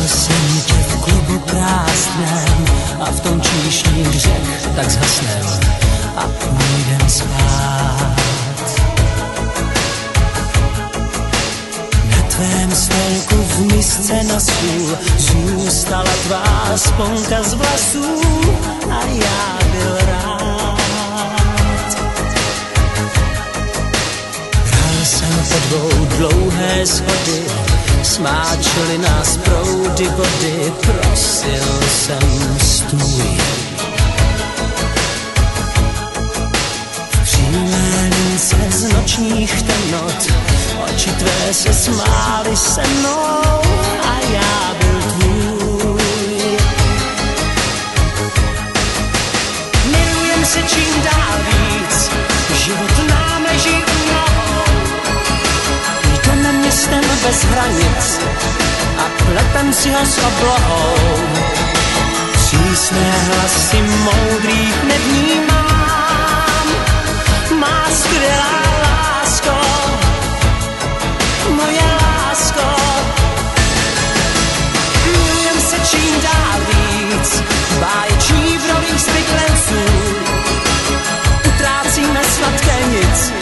Jsem tě v klubu krásném a v tom číšník řek tak zhasnem a půjdem spát. Na tvém stolku v misce na stůl zůstala tvá sponka z vlasů a já byl rád. Bral jsem po dvou dlouhé schody, smáčely nás proudy vody, prosil jsem stůj. V přímé lince z nočních temnot oči tvé se smály se mnou a já byl tvůj. Milujem se čím dál víc, život nám leží u nohou. Jdeme městem bez hranic a pletem si ho s oblohou. Přísné hlasy moudrých nevnímám. Má skvělá lásko, moje lásko. Milujem se čím dál víc, báječní v rolích zvyklenců. Utrácíme sladké nic,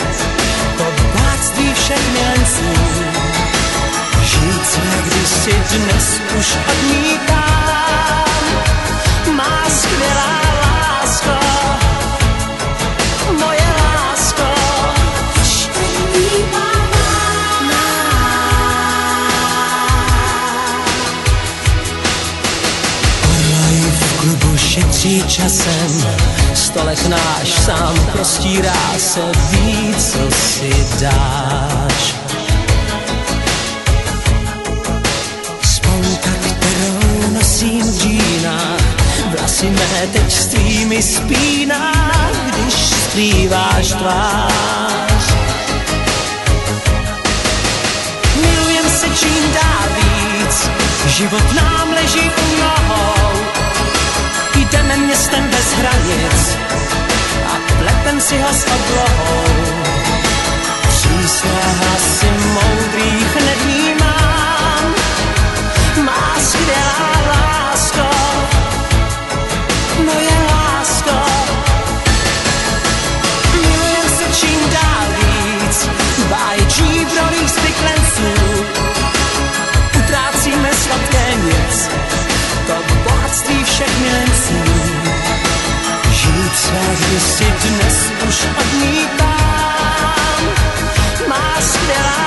to bohatství všech milenců. Žít své kdysi dnes už odmítám. Má skvělá lásko, moje lásko. Orloj v klubu šetří časem, stolek náš sám prostírá se, ví, co si dáš. Sponka, kterou nosím v džínách, vlasy mé teď s tvými spíná, když skrýváš tvář. Milujem se čím dál víc, život nám leží u nohou. Jdeme městem bez hranic a pletem si ho s oblohou. Přísné hlasy moudrých nevnímám. Má skvělá lásko, moje lásko. Milujem se čím dál víc, báječní v rolích zvyklenců. Utrácíme sladké nic, to bohatství všech milenců. Žít své kdysi dnes už odmítám. Má skvělá